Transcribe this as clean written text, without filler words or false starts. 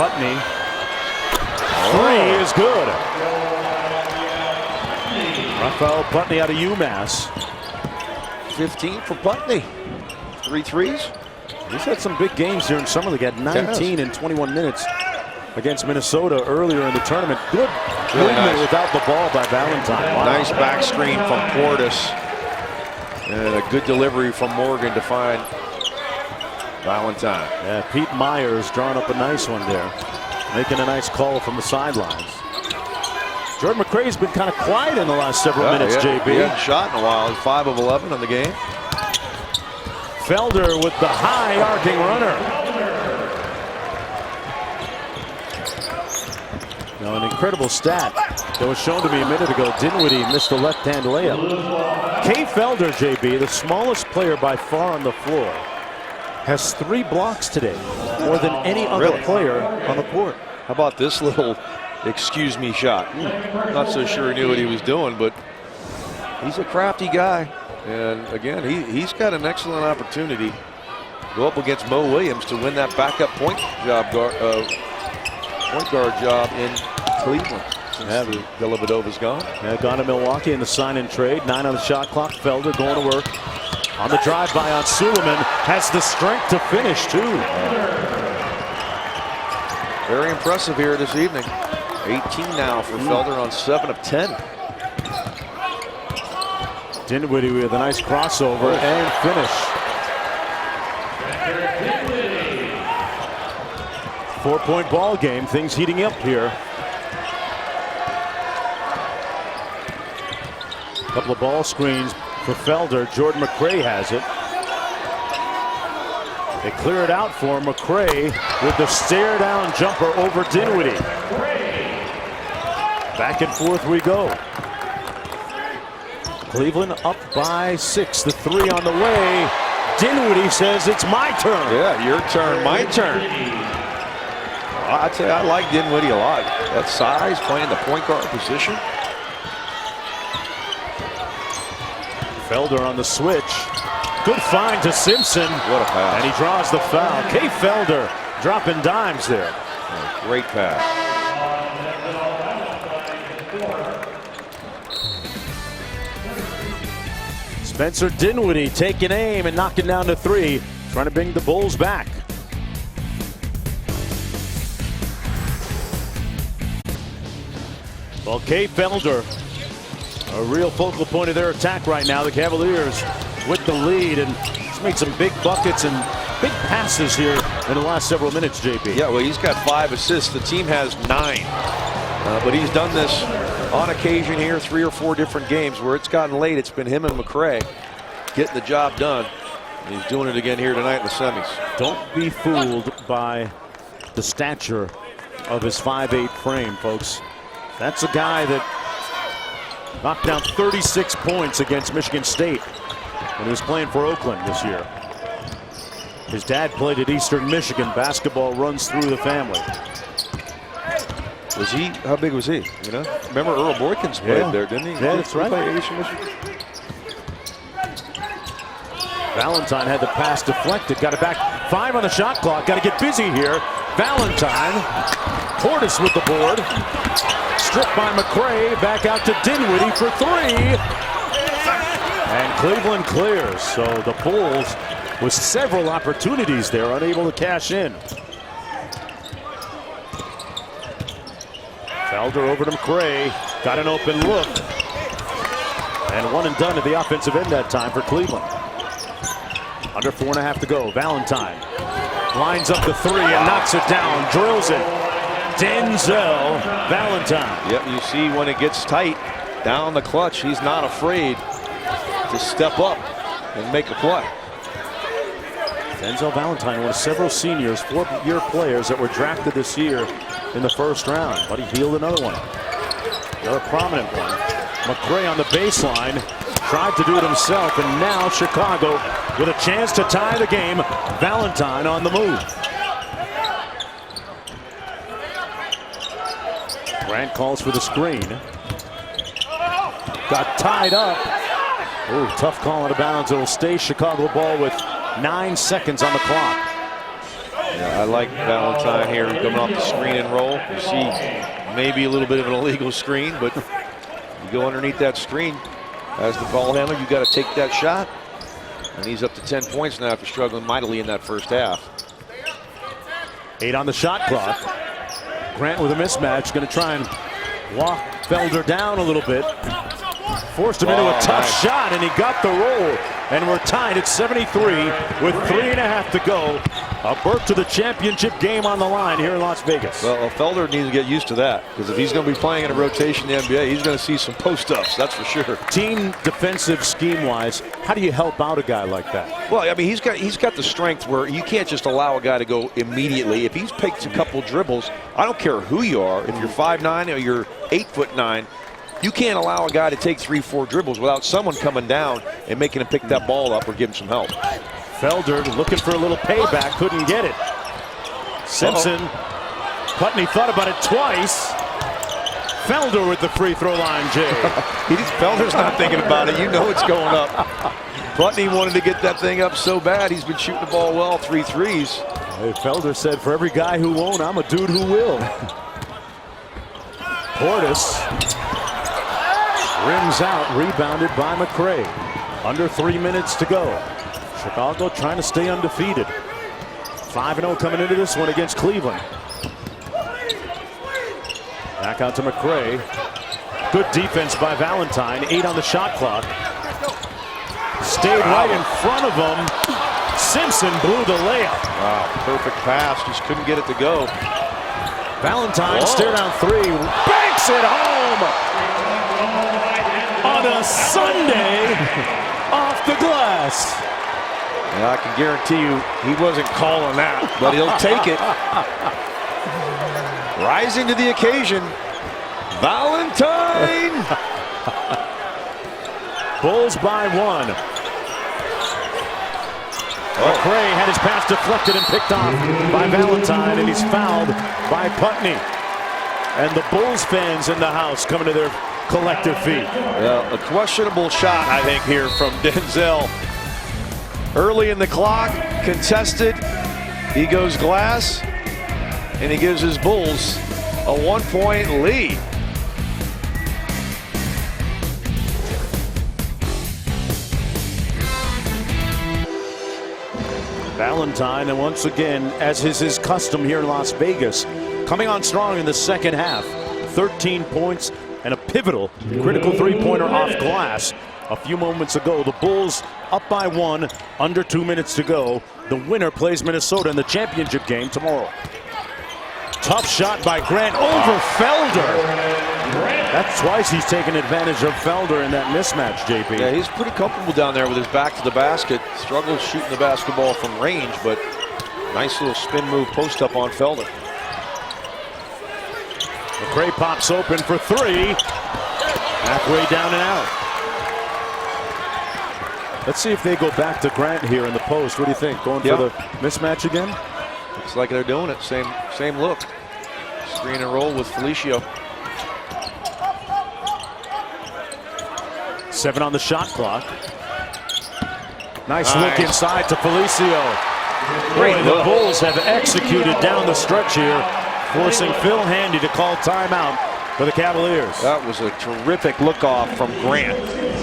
Putney. Three is good. Rafael Putney out of UMass. 15 for Putney. 3 threes. He's had some big games here in summer league. Had 19 in 21 minutes against Minnesota earlier in the tournament. Good movement nice. without the ball by Valentine. Wow. Nice back screen from Portis. And a good delivery from Morgan to find Valentine. Yeah, Pete Myers drawing up a nice one there. Making a nice call from the sidelines. Jordan McRae's been kind of quiet in the last several minutes, JB. He hasn't shot in a while. He's 5 of 11 on the game. Felder with the high arcing runner. Now an incredible stat that was shown to me a minute ago. Dinwiddie missed a left-hand layup. Kay Felder, JB, the smallest player by far on the floor, has 3 blocks today, more than any other player on the court. How about this little excuse me shot? Not so sure he knew what he was doing, but he's a crafty guy. And again, he's got an excellent opportunity to go up against Mo Williams to win that backup point guard job in Cleveland. Since Dellavedova's gone. Yeah, gone to Milwaukee in the sign and trade. 9 on the shot clock. Felder going to work. On the drive by on Suleiman, has the strength to finish too. Very impressive here this evening. 18 now for Felder on 7 of 10. Dinwiddie with a nice crossover and finish. 4-point ball game. Things heating up here. Couple of ball screens for Felder. Jordan McRae has it. They clear it out for McRae with the stare down jumper over Dinwiddie. Back and forth we go. Cleveland up by 6. The 3 on the way. Dinwiddie says it's my turn. Yeah, your turn, my turn. I tell you, I like Dinwiddie a lot. That size, playing the point guard position. Felder on the switch. Good find to Simpson. What a pass. And he draws the foul. Kay Felder dropping dimes there. Yeah, great pass. Spencer Dinwiddie taking aim and knocking down to 3. Trying to bring the Bulls back. Well, Kay Felder, a real focal point of their attack right now. The Cavaliers with the lead, and he's made some big buckets and big passes here in the last several minutes, JP. Yeah, well, he's got 5 assists. The team has 9. But he's done this on occasion here, 3 or 4 different games where it's gotten late. It's been him and McRae getting the job done. And he's doing it again here tonight in the semis. Don't be fooled by the stature of his 5'8" frame, folks. That's a guy that knocked down 36 points against Michigan State when he was playing for Oakland this year. His dad played at Eastern Michigan. Basketball runs through the family. Was he? How big was he? You know, remember Earl Boykins played there, didn't he? Yeah, that's right. Play Eastern Michigan. Valentine had the pass deflected. Got it back. 5 on the shot clock. Got to get busy here. Valentine. Portis with the board. Stripped by McRae. Back out to Dinwiddie for 3. And Cleveland clears. So the Bulls with several opportunities there, unable to cash in. Felder over to McRae. Got an open look. And 1 and done at the offensive end that time for Cleveland. Under 4.5 to go. Valentine lines up the 3 and knocks it down. Drills it. Denzel Valentine. Yep, you see when it gets tight down the clutch, he's not afraid to step up and make a play. Denzel Valentine, one of several seniors, 4-year players that were drafted this year in the first round. But he healed another one. Another prominent one. McRae on the baseline. Tried to do it himself, and now Chicago with a chance to tie the game. Valentine on the move. Grant calls for the screen. Got tied up. Oh, tough call out of bounds. It'll stay Chicago ball with 9 seconds on the clock. Yeah, I like Valentine here coming off the screen and roll. You see maybe a little bit of an illegal screen, but you go underneath that screen as the ball handler, you got to take that shot. And he's up to 10 points now after struggling mightily in that first half. 8 on the shot clock. Grant with a mismatch, going to try and walk Felder down a little bit. Forced him into a tough shot, and he got the roll. And we're tied at 73 with 3.5 to go. A berth to the championship game on the line here in Las Vegas. Well, Felder needs to get used to that, because if he's going to be playing in a rotation in the NBA, he's going to see some post-ups, that's for sure. Team defensive scheme-wise, how do you help out a guy like that? Well, I mean, he's got the strength where you can't just allow a guy to go immediately. If he's picked a couple dribbles, I don't care who you are, if you're 5'9" or you're 8'9", you can't allow a guy to take 3-4 dribbles without someone coming down and making him pick that ball up or give him some help. Felder looking for a little payback, couldn't get it. Simpson, Putney thought about it twice. Felder with the free throw line, Jay. Felder's not thinking about it. You know it's going up. Putney wanted to get that thing up so bad. He's been shooting the ball well, 3 threes. Hey, Felder said, for every guy who won't, I'm a dude who will. Portis rims out, rebounded by McRae. Under 3 minutes to go. Chicago trying to stay undefeated. 5-0 coming into this one against Cleveland. Back out to McRae. Good defense by Valentine. 8 on the shot clock. Stayed right in front of him. Simpson blew the layup. Wow, perfect pass. Just couldn't get it to go. Valentine stared down 3. Banks it home! On a Sunday off the glass. And I can guarantee you he wasn't calling that, but he'll take it. Rising to the occasion, Valentine. Bulls by 1. McRae had his pass deflected and picked off by Valentine, and he's fouled by Putney. And the Bulls fans in the house coming to their collective feet. Well, a questionable shot, I think, here from Denzel. Early in the clock, contested. He goes glass, and he gives his Bulls a 1-point lead. Valentine, and once again, as is his custom here in Las Vegas, coming on strong in the second half. 13 points and a pivotal, critical three-pointer off glass. A few moments ago, the Bulls up by 1, under 2 minutes to go. The winner plays Minnesota in the championship game tomorrow. Tough shot by Grant over Felder. That's twice he's taken advantage of Felder in that mismatch, JP. Yeah, he's pretty comfortable down there with his back to the basket. Struggles shooting the basketball from range, but nice little spin move post up on Felder. McRae pops open for 3. Halfway down and out. Let's see if they go back to Grant here in the post. What do you think? Going for the mismatch again? Looks like they're doing it. Same look. Screen and roll with Felicio. 7 on the shot clock. Nice look inside to Felicio. Boy, the Bulls have executed down the stretch here, forcing Phil Handy to call timeout for the Cavaliers. That was a terrific look off from Grant.